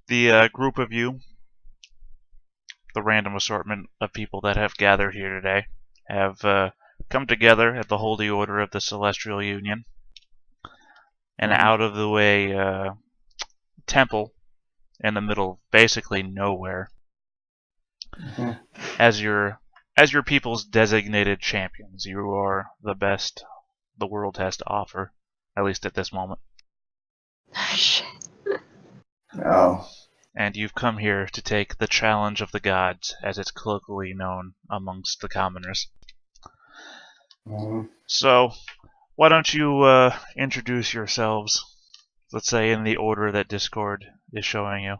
The group of you, the random assortment of people that have gathered here today, have come together at the Holy Order of the Celestial Union, an Mhm. out of the way temple in the middle of basically nowhere, Mhm. as your people's designated champions. You are the best the world has to offer, at least at this moment. Shit. Oh. And you've come here to take the challenge of the gods, as it's colloquially known amongst the commoners. Mhm. So, why don't you introduce yourselves? Let's say in the order that Discord is showing you.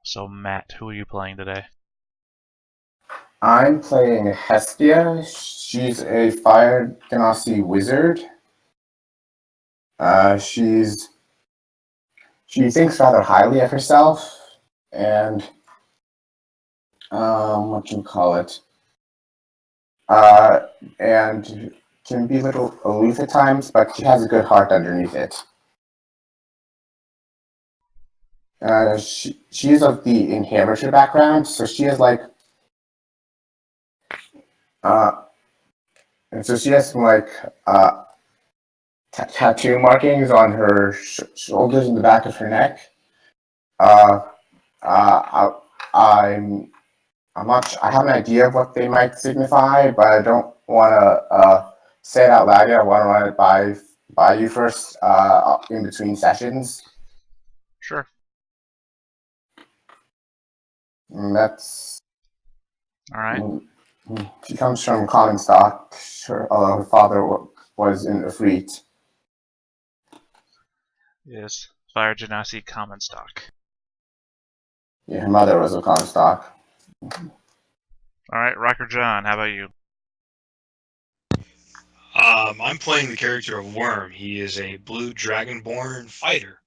So, Matt, who are you playing today? I'm playing Hestia. She's a Fire Genasi wizard. Uh, she's she thinks rather highly of herself, and what do you call it? Uh, and can be a little aloof at times, but she has a good heart underneath it. She's of the inheritor background, so she is like uh, and so she has some like uh, tattoo markings on her shoulders and the back of her neck. Uh, I'm not. I have an idea of what they might signify, but I don't want to say it out loud yet. I want to run it by you first in between sessions. Sure. And that's All right. she comes from common stock. Although her father was in Efreet. Yes. Fire Genasi common stock. Yeah, her mother was of common stock. All right, Rocker John, how about you? I'm playing the character of Worm. He is a blue dragonborn fighter.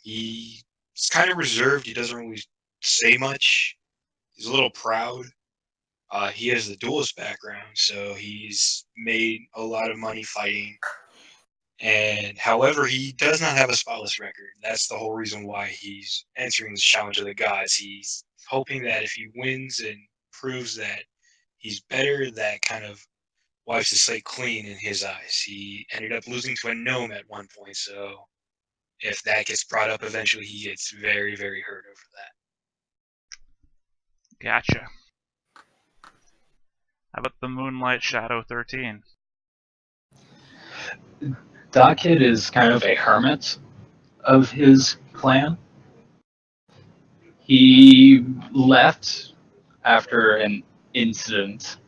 He's kind of reserved. He doesn't really say much. He's a little proud. He has the duelist background, so he's made a lot of money fighting. And however, he does not have a spotless record. That's the whole reason why he's entering the challenge of the gods. He's hoping that if he wins and proves that he's better, that kind of wipes the slate clean in his eyes. He ended up losing to a gnome at one point, so if that gets brought up eventually, he gets very, very hurt over that. Gotcha. How about the Moonlight Shadow 13? Dockhead is kind of a hermit of his clan. He left after an incident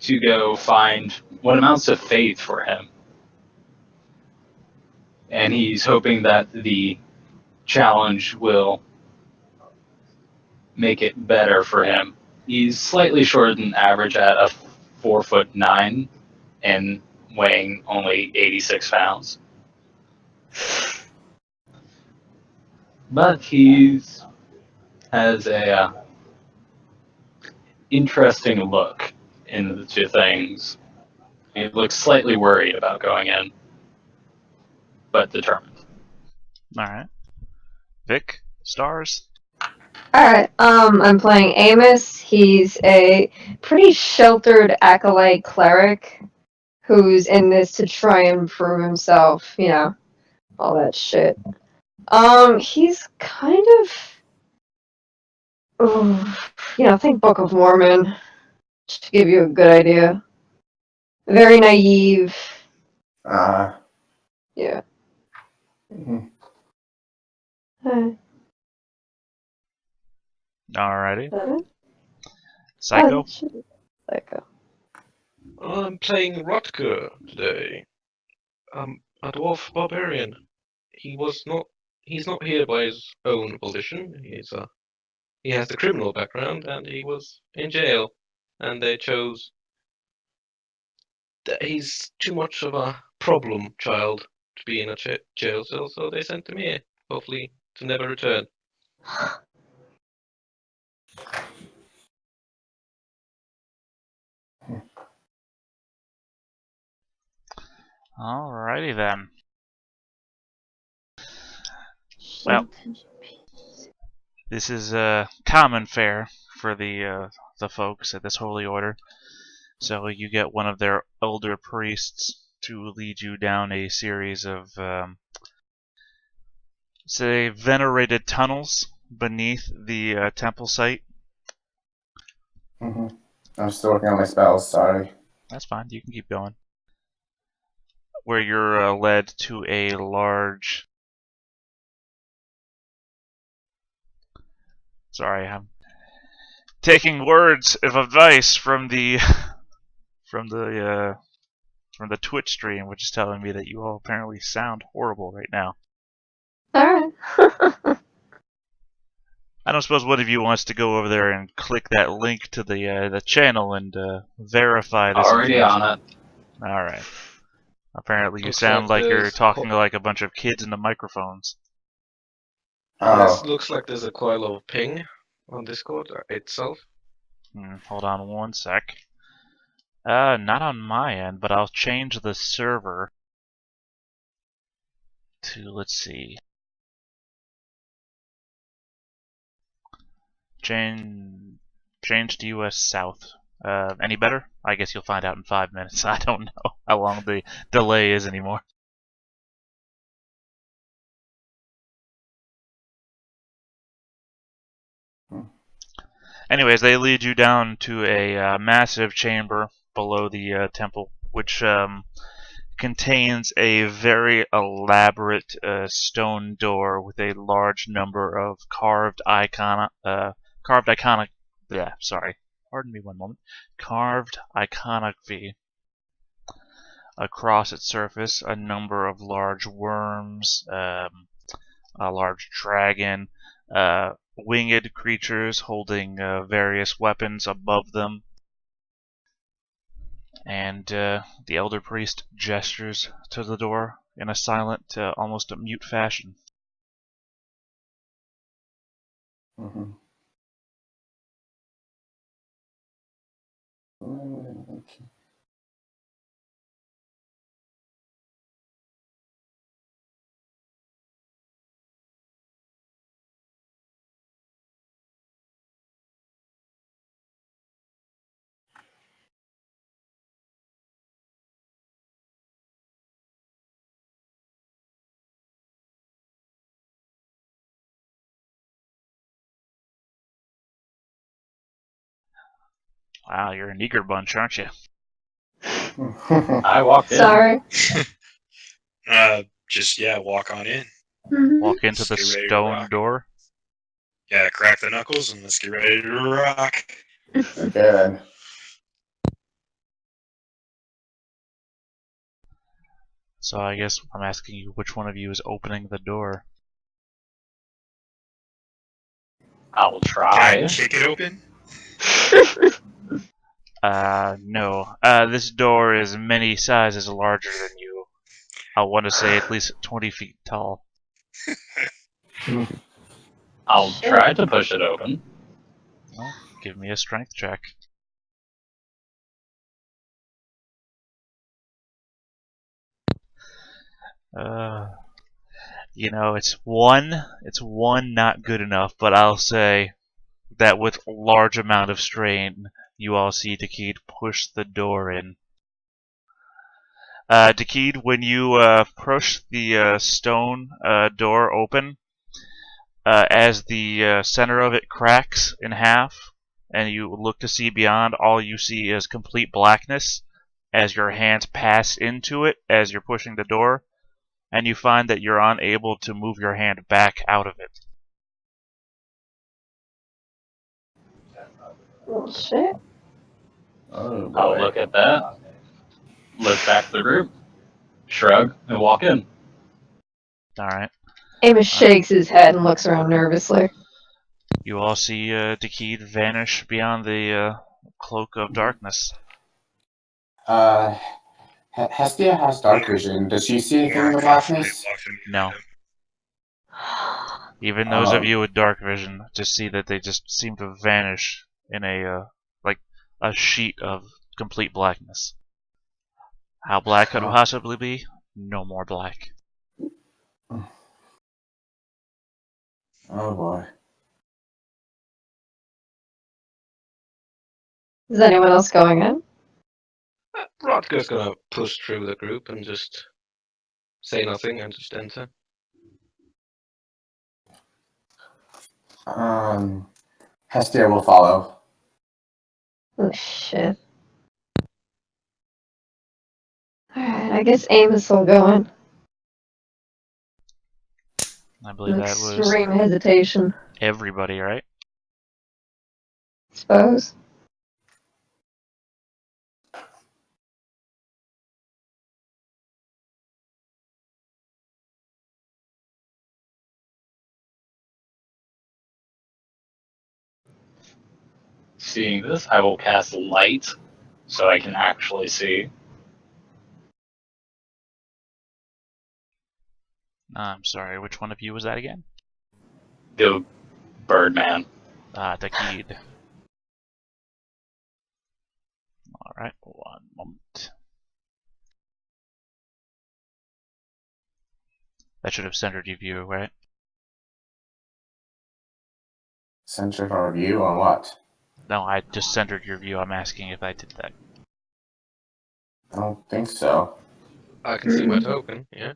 to go find what amounts to faith for him. And he's hoping that the challenge will make it better for him. He's slightly shorter than average at a 4'9" and weighing only 86 pounds. But he's has a interesting look into things. He looks slightly worried about going in, but determined. All right. Vic, stars? Alright, I'm playing Amos. He's a pretty sheltered acolyte cleric who's in this to try and prove himself, all that shit. He's kind of, think Book of Mormon, just to give you a good idea. Very naive. Uh, Yeah. mhm. Alrighty. Oh, Psycho? that should be Psycho. I'm playing Rutger today. A dwarf barbarian. He's not here by his own volition. He has a criminal background, and he was in jail. And they chose that he's too much of a problem child to be in a jail cell, so they sent him here, hopefully to never return. Alrighty then. Well, this is common fare for the folks at this holy order. So you get one of their elder priests to lead you down a series of, say, venerated tunnels beneath the temple site. I'm still working on my spells. Sorry. That's fine. You can keep going. Where you're led to a large. Sorry, I'm taking words of advice from the from the Twitch stream, which is telling me that you all apparently sound horrible right now. Alright. I don't suppose one of you wants to go over there and click that link to the channel and verify this. Already on it. All right. Apparently, you Looks sound like like you're there's talking like a bunch of kids into microphones. Oh, Looks like there's a quite a lot of ping on Discord itself. Hold on one sec. Not on my end, but I'll change the server to, let's see. Change to US South. Any better? I guess you'll find out in 5 minutes. I don't know how long the delay is anymore. Anyways, they lead you down to a massive chamber below the temple, which contains a very elaborate stone door with a large number of carved iconography across its surface. A number of large worms, a large dragon, winged creatures holding various weapons above them. And the elder priest gestures to the door in a silent, almost a mute fashion. Okay. Wow, you're an eager bunch, aren't you? I walked in. Sorry. Just walk on in. Walk into the Stay ready to stone rock. door. Yeah, crack the knuckles and let's get ready to rock. Okay then. So I guess I'm asking you which one of you is opening the door. I will Can try. I kick it open? No. This door is many sizes larger than you. I want to say at least 20 feet tall. I'll try to push it open. Well, give me a strength check. It's one not good enough, but I'll say that with large amount of strain, you all see Dakid push the door in. Dakid, when you push the stone door open, as the center of it cracks in half, and you look to see beyond, all you see is complete blackness as your hands pass into it as you're pushing the door, and you find that you're unable to move your hand back out of it. Oh, shit. Oh boy. I'll look at that. Look back to the group. Shrug and walk in. Alright. Amos shakes his head and looks around nervously. You all see Dakid vanish beyond the cloak of darkness. Hestia has dark vision. Does she see anything in the blackness? No. Even those of you with dark vision just see that they just seem to vanish in a sheet of complete blackness. How black could it possibly be? No more black. Oh boy. Is anyone else going in? Rotker's gonna push through the group and just say nothing and just enter. Hestia will follow. Oh shit. Alright, I guess Amos will go in. I believe that was Extreme hesitation, everybody, right? suppose. Seeing this, I will cast light so I can actually see. I'm sorry, which one of you was that again? The Birdman. Takid. Alright, 1 moment. That should have centered your view, right? Centered our view on what? No, I just centered your view. I'm asking if I did that. I don't think so. I can see my token, yeah.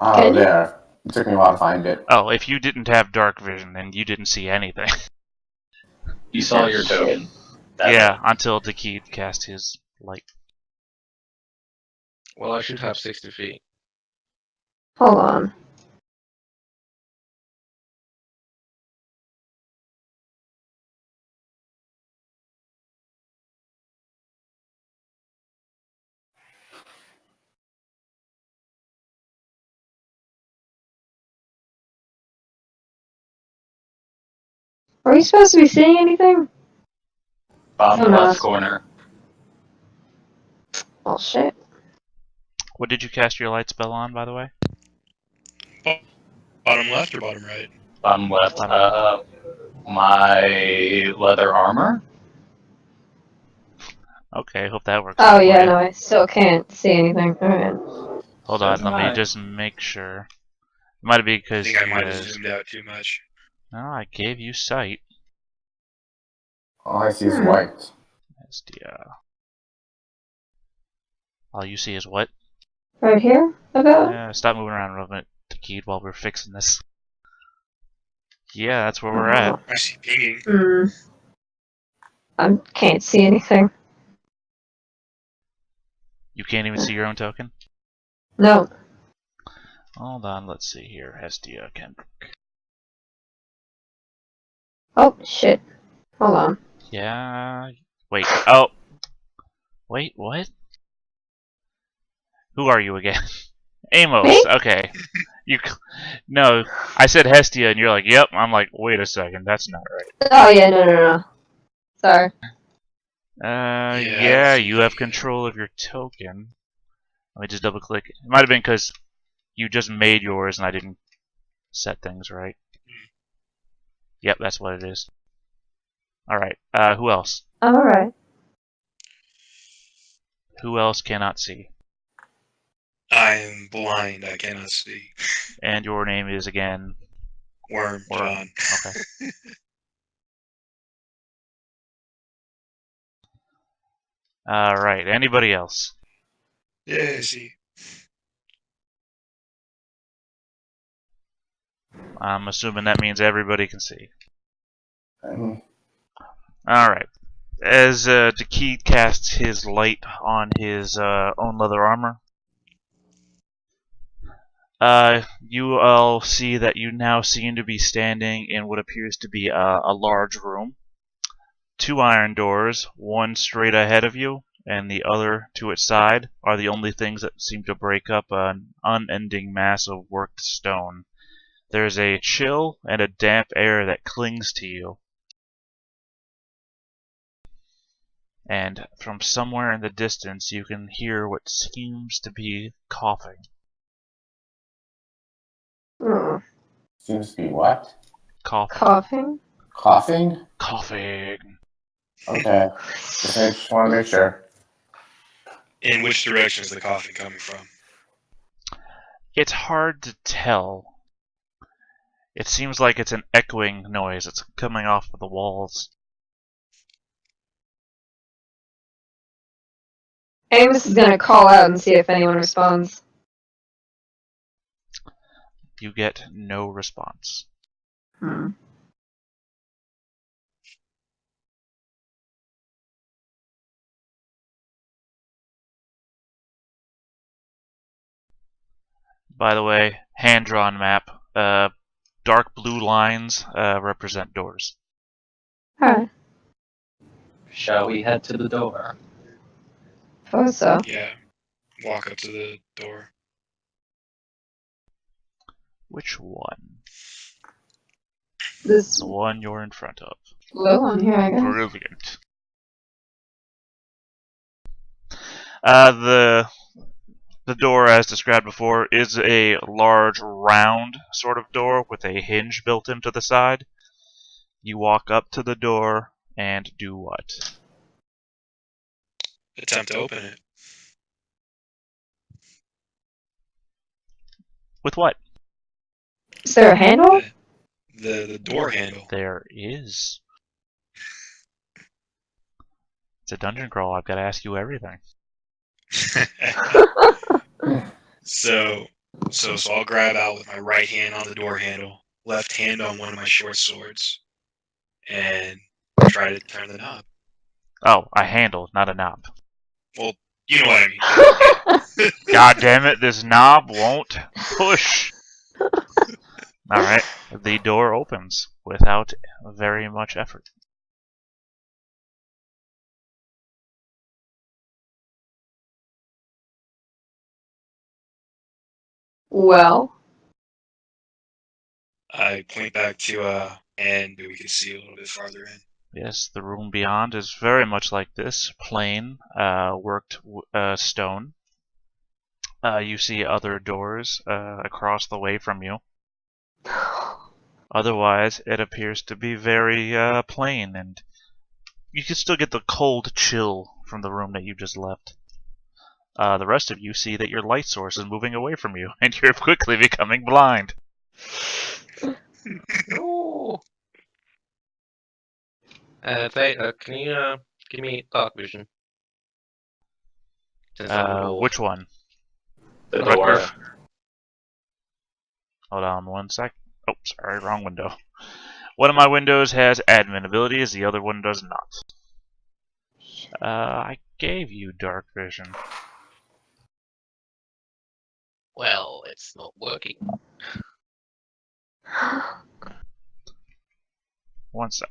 Oh, Can you? there. It took me a while to find it. Oh, if you didn't have dark vision, then you didn't see anything. You saw your token. That's Yeah, until Takid cast his light. Well, I should have 60 feet. Hold on. Are we supposed to be seeing anything? bottom Oh, no. left corner. Oh shit. What did you cast your light spell on, by the way? Bottom left or bottom right? Bottom left. My leather armor. Okay, hope that works. Oh out for yeah, you. no, I still can't see anything. Alright. Hold So on, do let me I. just make sure. It might be I because think I you might have guys... zoomed out too much. No, I gave you sight. All I see is Hmm. white. Hestia. All you see is what? Right here? About? Stop moving around real bit, Takid, while we're fixing this. Yeah, that's where we're at. I see pinging. Hmm. I can't see anything. You can't even see your own token? No. Hold on, let's see here. Hestia, Kendrick. Oh shit. Hold on. Yeah. Wait. Oh. Wait, what? Who are you again? Amos. Me? Okay. No, I said Hestia, and you're like, "Yep." I'm like, "Wait a second, that's not right." Oh yeah, no. Sorry. Yeah, you have control of your token. Let me just double click. It might have been because you just made yours and I didn't set things right. Yep, that's what it is. Alright, who else? Alright. Who else cannot see? I am blind. I cannot see. And your name is again? Worm, John. Okay. Alright, anybody else? Yeah, I see. I'm assuming that means everybody can see. And Alright. As Takid casts his light on his own leather armor, you all see that you now seem to be standing in what appears to be a large room. 2 iron doors, one straight ahead of you, and the other to its side, are the only things that seem to break up an unending mass of worked stone. There's a chill and a damp air that clings to you. And from somewhere in the distance, you can hear what seems to be coughing. Hmm. seems to be what? Coughing. Coughing? Coughing? Coughing. Okay. Just want to make sure. In which direction is the coughing coming from? It's hard to tell. It seems like it's an echoing noise. It's coming off of the walls. Amos is gonna call out and see if anyone responds. You get no response. Hmm. By the way, hand-drawn map. Dark blue lines represent doors. Alright, Shall we head to the door? suppose so. Yeah. Walk up to the door. Which one? This The one you're in front of. low one here, I guess. Brilliant. The door, as described before, is a large, round sort of door with a hinge built into the side. You walk up to the door and do what? Attempt to open it. With what? Is there a handle? The door handle. There is. It's a dungeon crawl. I've got to ask you everything. So I'll grab out with my right hand on the door handle, left hand on one of my short swords, and try to turn the knob. Oh, a handle, not a knob. Well, you know what I mean. God damn it, this knob won't push. Alright, the door opens without very much effort. Well, I point back to and we can see a little bit farther in. Yes, the room beyond is very much like this, plain, worked stone. You see other doors across the way from you. Otherwise, it appears to be very plain, and you can still get the cold chill from the room that you just left. The rest of you see that your light source is moving away from you, and you're quickly becoming blind. No. Theta, can you give me dark vision? Since I'm a wolf. Which one? The Rutger. door. Hold on one sec. Oh, sorry, wrong window. One of my windows has admin abilities, the other one does not. I gave you dark vision. Well, it's not working. One sec.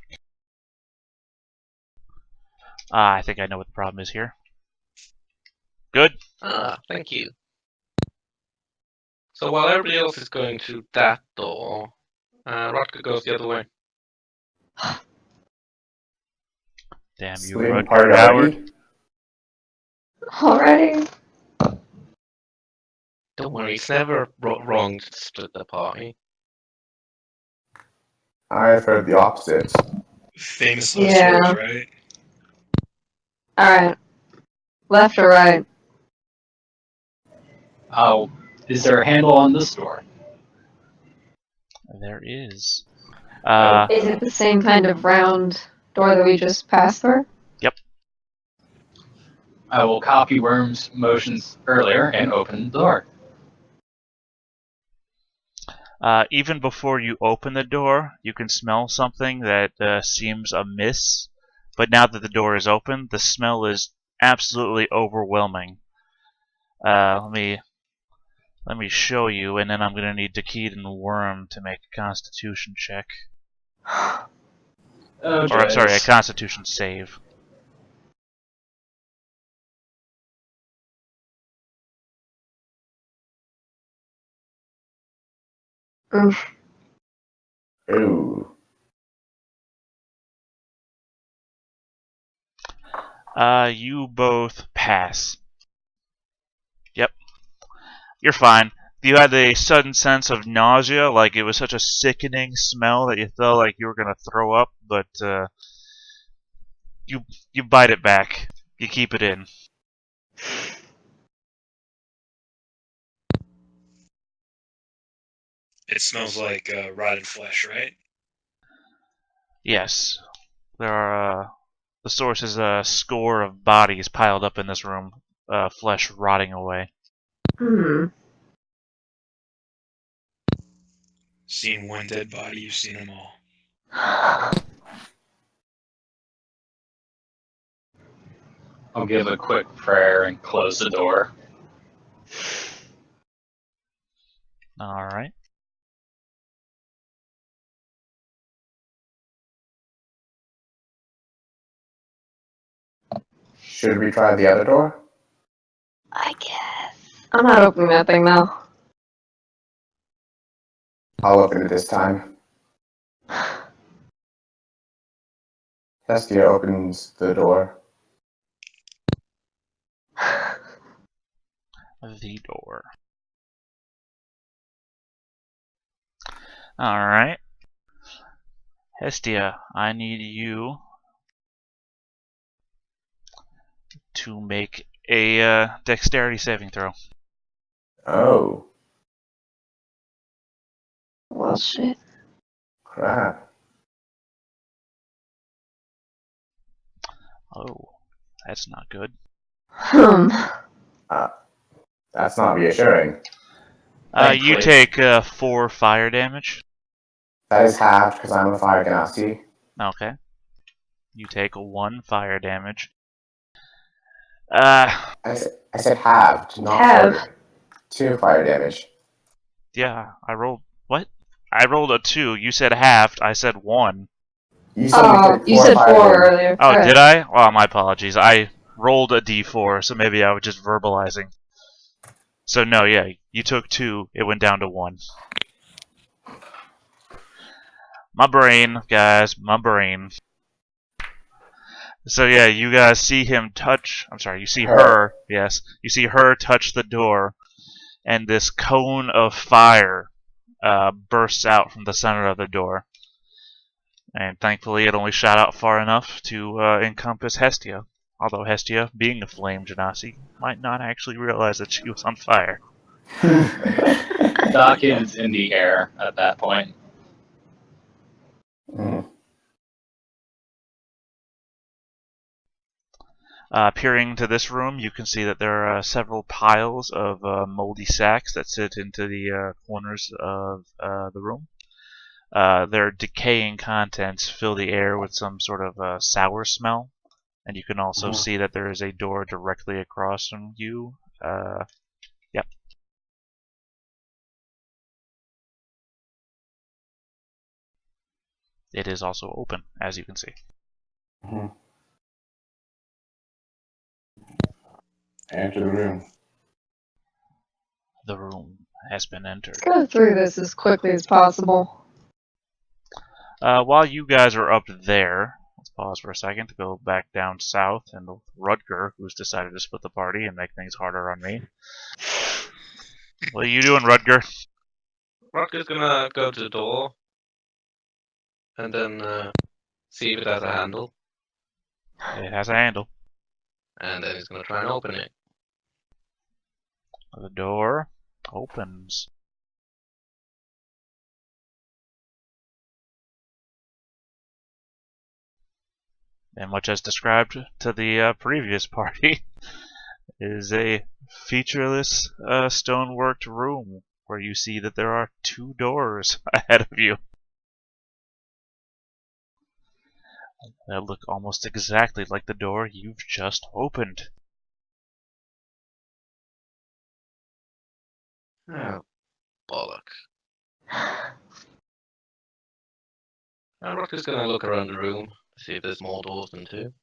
I think I know what the problem is here. Good. Ah, thank you. So while everybody else is going to that door, Rutger goes the other way. Damn you, Sleeping Rutger party Howard. already? already? Don't worry, it's never wrong to split the party. I've heard the opposite. Famous Yeah. last words, right? Alright. Left or right? Oh, is there a handle on this door? There is. Is it the same kind of round door that we just passed through? I will copy Worm's motions earlier and open the door. Even before you open the door, you can smell something that seems amiss. But now that the door is open, the smell is absolutely overwhelming. Let me show you, and then I'm gonna need Dakid and Worm to make a Constitution check, Oh, or I'm sorry, a jeez. Constitution save. Oof. Ooh. You both pass. Yep. You're fine. You had a sudden sense of nausea, like it was such a sickening smell that you felt like you were gonna throw up, but you bite it back. You keep it in. It smells like rotten flesh, right? Yes. There are, the source is a score of bodies piled up in this room, flesh rotting away. Hmm. Seen one dead body, you've seen them all. I'll give a quick prayer and close the door. Alright. Should we try the other door? I guess. I'm not opening that thing now. I'll open it this time. Hestia opens the door. The door. Alright. Hestia, I need you to make a dexterity saving throw. Oh, Well, shit. crap. Oh, that's not good. That's not reassuring. You Thankfully. take 4 fire damage. That is halved because I'm a fire ganassi. Okay. You take 1 fire damage. I said halved, not Halved. quartered. 2 fire damage. Yeah, I rolled. What? I rolled a 2. You said halved. I said 1. You said Oh, you said fire 4 damage. earlier. Oh, Alright. did I? Oh, my apologies. I rolled a d4, so maybe I was just verbalizing. So no, yeah, you took 2. It went down to 1. My brain, guys, my brain. So yeah, you guys see him touch. I'm sorry, you see her. Yes, you see her touch the door, and this cone of fire bursts out from the center of the door. And thankfully, it only shot out far enough to encompass Hestia. Although Hestia, being a flame genasi, might not actually realize that she was on fire. Doc is in the air at that point. Mm. Peering into this room, you can see that there are several piles of moldy sacks that sit into the corners of the room. Their decaying contents fill the air with some sort of sour smell, and you can also see that there is a door directly across from you. Yep. It is also open, as you can see. Mhm. Enter the room. The room has been entered. Let's go through this as quickly as possible. While you guys are up there, let's pause for a second to go back down south, and Rutger, who's decided to split the party and make things harder on me. What are you doing, Rutger? Rutger's gonna go to the door and then see if it has a handle, It has a handle. and then he's gonna try and open it. The door opens. And much as described to the previous party, is a featureless stoneworked room where you see that there are 2 doors ahead of you that look almost exactly like the door you've just opened. Oh, bollocks. And Rutger's gonna look around the room, see if there's more doors than 2.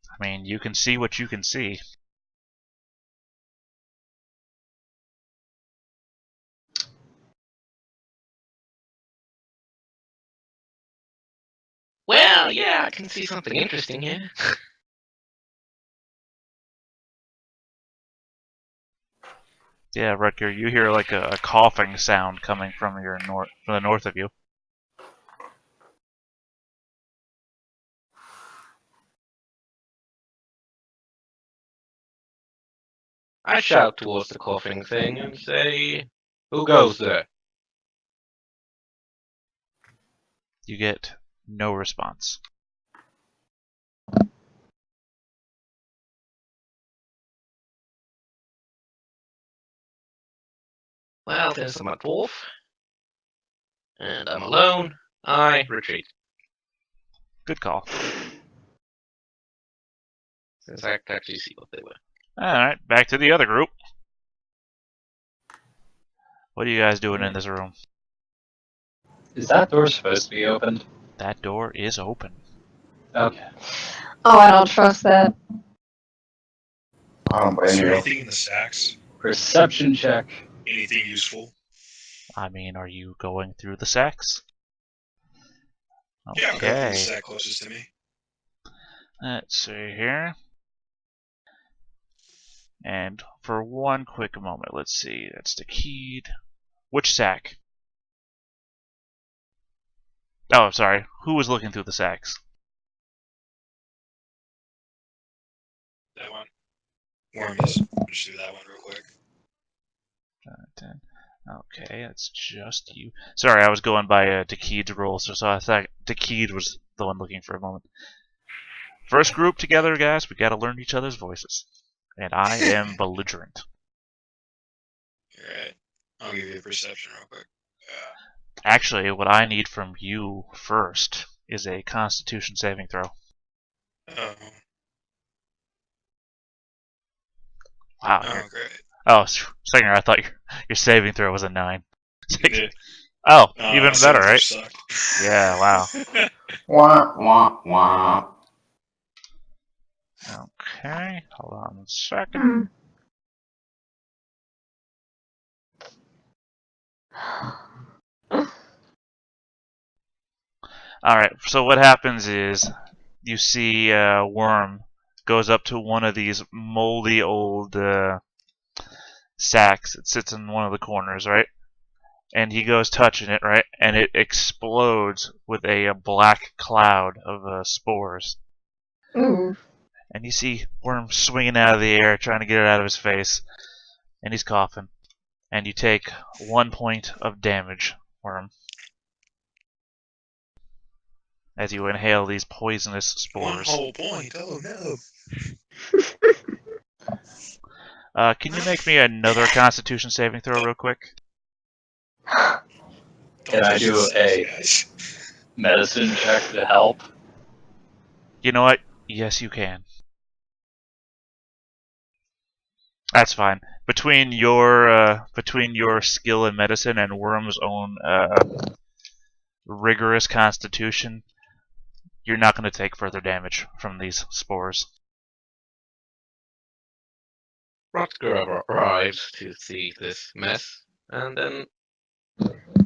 I mean, you can see what you can see. Well, yeah, I can see something interesting here. Yeah, Rutger, you hear like a coughing sound coming from from the north of you. I shout towards the coughing thing and say, "Who goes there?" You get no response. Well, since I'm a dwarf, and I'm alone, I retreat. Good call. Since I could actually see what they were. Alright, back to the other group. What are you guys doing in this room? Is that door supposed to be opened? That door is open. Okay. Oh, I don't trust that. I don't Is blame there you. anything in the sacks? Perception check. Anything useful? I mean, are you going through the sacks? Yeah, I'm going through the Okay. sack closest to me. Let's see here. And for one quick moment, let's see. That's the keyed. Which sack? Oh, sorry. Who was looking through the sacks? That one. Worm is. Just do that one real quick. 10. Okay, that's just you. Sorry, I was going by Dekeed's roll, so I thought Dekeed was the one looking for a moment. First group together, guys. We gotta learn each other's voices. And I am belligerent. Alright. I'll give you a perception real quick. Actually, what I need from you first is a Constitution saving throw. Oh, Wow. oh great. Oh, second, I thought your saving throw was a 9. You did. Oh, No, even my saving better, throw right? sucked. Yeah, wow. Wah, wah, wah. Okay, hold on a second. Hmm. Alright, so what happens is you see Worm goes up to one of these moldy old sacks. It sits in one of the corners, right? And he goes touching it, right? And it explodes with a black cloud of spores. Ooh. And you see Worm swinging out of the air, trying to get it out of his face. And he's coughing. And you take 1 point of damage, Worm, as you inhale these poisonous One spores. whole point. Oh no. Can you make me another Constitution saving throw real quick? Can I do a medicine check to help? You know what? Yes, you can. That's fine. Between your skill in medicine and Worm's own rigorous Constitution, you're not going to take further damage from these spores. Rutger arrives to see this mess, and then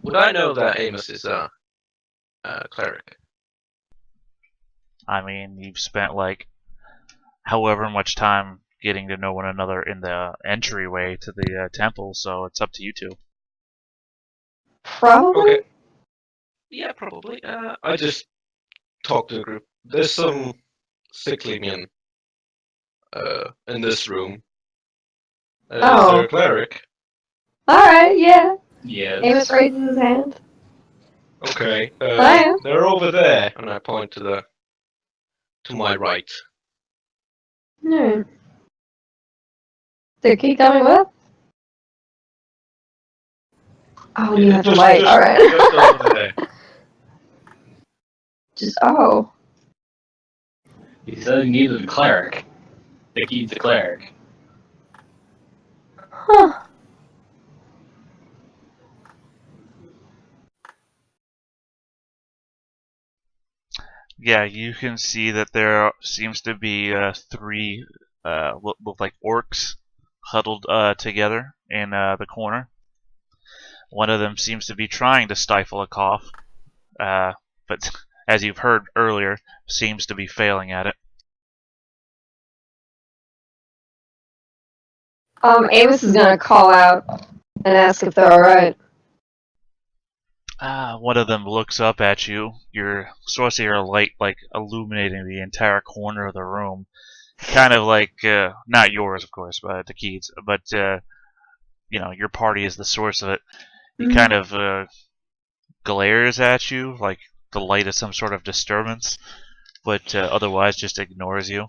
would I know that Amos is a cleric? I mean, you've spent like however much time getting to know one another in the entryway to the temple, so it's up to you two. Probably. Okay. Yeah, probably. I just talked to the group. There's some sickly men in this room. Is Oh. there a cleric? Alright, yeah. Yes. Amos raises his hand. Okay. I am. They're over there, and I point to my right. Hmm. So keep coming with? Oh, you have a light. Alright. Just over there. Just, oh. He said he needed a cleric. He's a cleric. Huh. Yeah, you can see that there seems to be three look like orcs huddled together in the corner. One of them seems to be trying to stifle a cough, but as you've heard earlier, seems to be failing at it. Amos is gonna call out and ask if they're alright. One of them looks up at you. Your sorcerer light like illuminating the entire corner of the room. Kind of like not yours, of course, but the Keats. But your party is the source of it. He kind of glares at you, like the light as some sort of disturbance, but otherwise just ignores you.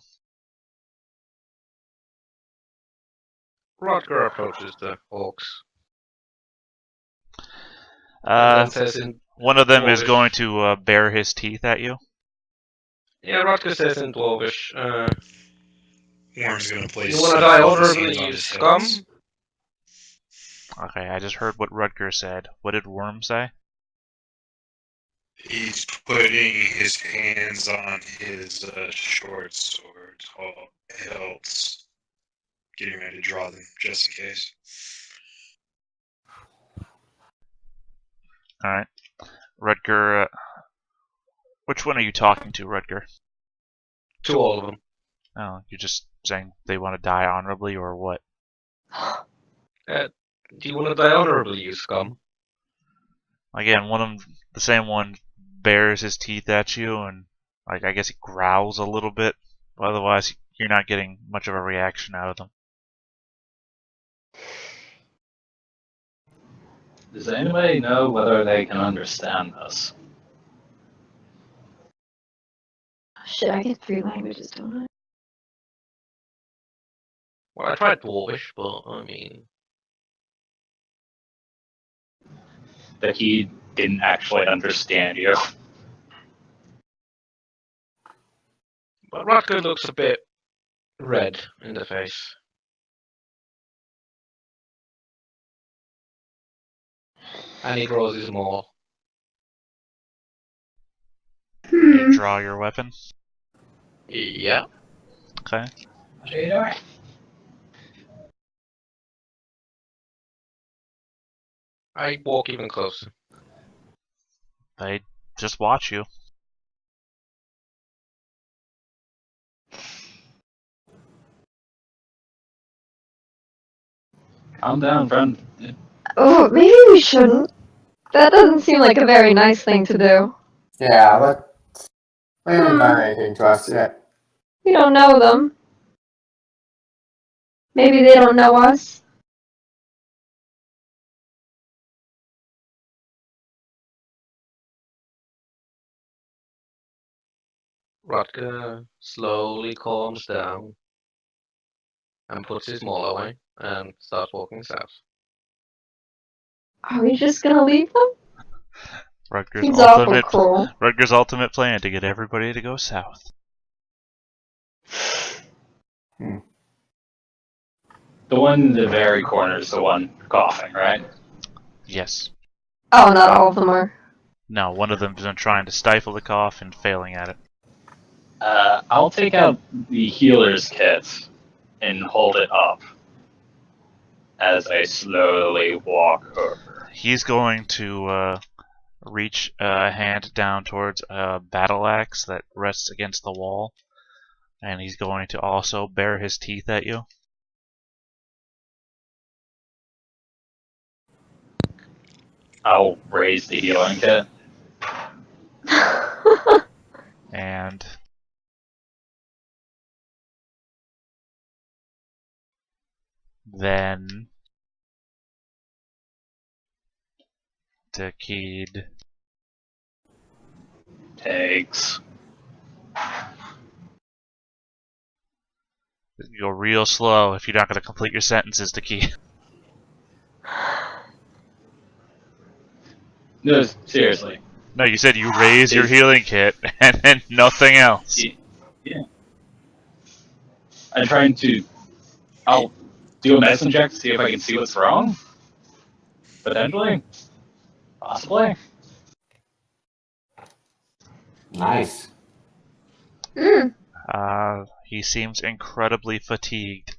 Rutger approaches the orcs. And then says in One of them is Dwarvish- going to bare his teeth at you. Yeah, Rutger says in Dwarvish, Worm's gonna place. you wanna die both his honorably, hands on you his scum? hips. Okay, I just heard what Rutger said. What did Worm say? He's putting his hands on his short sword hilts, getting ready to draw them just in case. Alright. Rutger, which one are you talking to, Rutger? To all of them. Oh, you're just saying they want to die honorably, or what? Do you wanna die honorably, you scum? Again, one of them, the same one, bares his teeth at you, and like I guess he growls a little bit. But otherwise, you're not getting much of a reaction out of them. Does anybody know whether they can understand us? Shit, I get 3 languages, don't I? Well, I tried Dwarvish, but I mean, That he didn't actually understand you. but Rutger looks a bit red in the face. And he draws his maul. You draw your weapon. Yeah. Okay. What are you doing? I walk even closer. They just watch you. Calm down, friend. Oh, maybe we shouldn't. That doesn't seem like a very nice thing to do. Yeah, they haven't done anything to us yet. We don't know them. Maybe they don't know us. Rutger slowly calms down and puts his maul away and starts walking south. Are we just gonna leave them? Rutger's Seems awful ultimate, cruel. Rutger's ultimate plan to get everybody to go south. The one in the very corner is the one coughing, right? Yes. Oh, not all of them are. No, one of them's been trying to stifle the cough and failing at it. I'll take out the healer's kit and hold it up as I slowly walk over. He's going to reach a hand down towards a battle axe that rests against the wall, and he's going to also bare his teeth at you. I'll raise the healing kit. And then Takid Takes. go real slow if you're not going to complete your sentences, Takid. No, seriously. No, you said you raise your healing kit and then nothing else. Yeah. I'm trying to. I'll do a medicine check to see if I can see what's wrong. Potentially. Possibly. Nice. Mm. He seems incredibly fatigued.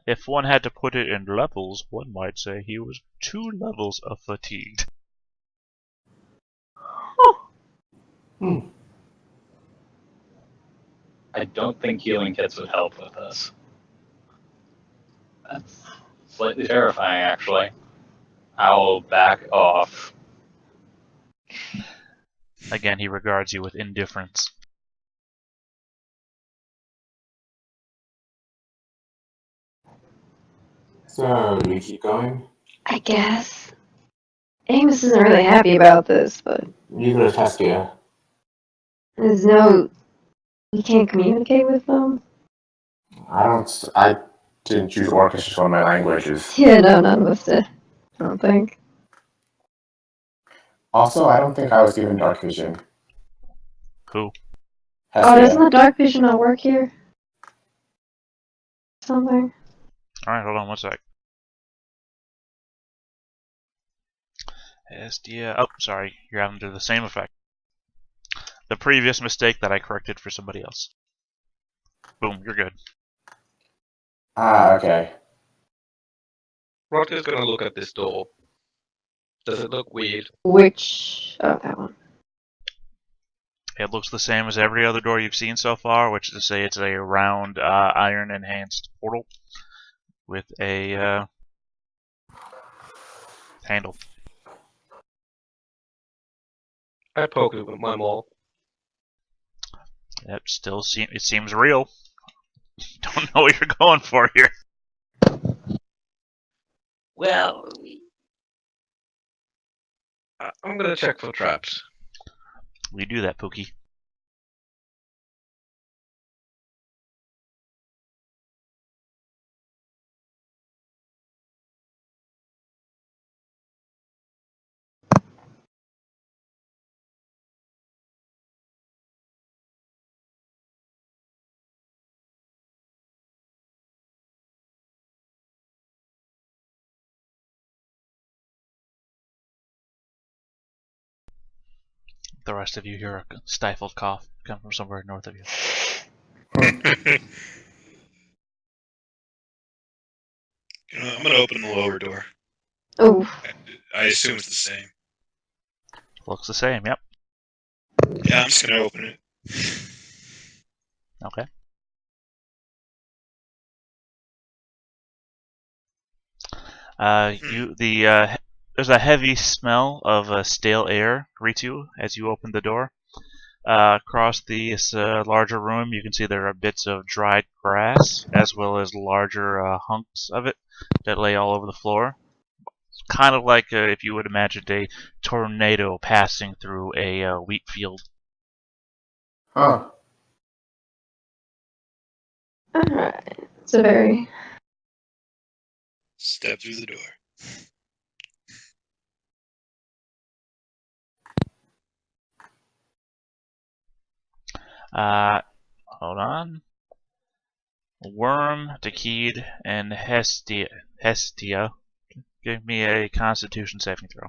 If one had to put it in levels, one might say he was 2 levels of fatigued. I don't think healing kits would help with this. That's slightly terrifying, actually. I'll back off. Again, he regards you with indifference. So, do we keep going? I guess. Amos isn't really happy about this, but Neither is Hestia. there's no. You can't communicate with them? I didn't choose Orcish as one of my languages. Yeah, no, none of us did. I don't think. Also, I don't think I was given dark vision. Who? Oh, doesn't Hestia. the dark vision not work here? Something? Alright, hold on one sec. Hestia. Oh, sorry. You're having to do the same effect. The previous mistake that I corrected for somebody else. Boom, you're good. Ah, okay. Rodker's gonna look at this door. Does it look weird? Which. Oh, that one. It looks the same as every other door you've seen so far, which is to say it's a round iron enhanced portal with a handle. I poke it with my maul. It seems real. Don't know what you're going for here. Well, I'm gonna check for traps. We do that, Pookie. The rest of you hear a stifled cough come from somewhere north of you. I'm gonna open the lower door. Oh, I assume it's the same. Looks the same, yep. Yeah, I'm just gonna open it. Okay. There's a heavy smell of stale air greets you as you open the door. Across this larger room, you can see there are bits of dried grass, as well as larger hunks of it that lay all over the floor. It's kind of like if you would imagine a tornado passing through a wheat field. Huh. alright. It's a very. Step through the door. Hold on. Worm, Takid, and Hestia. Give me a Constitution saving throw.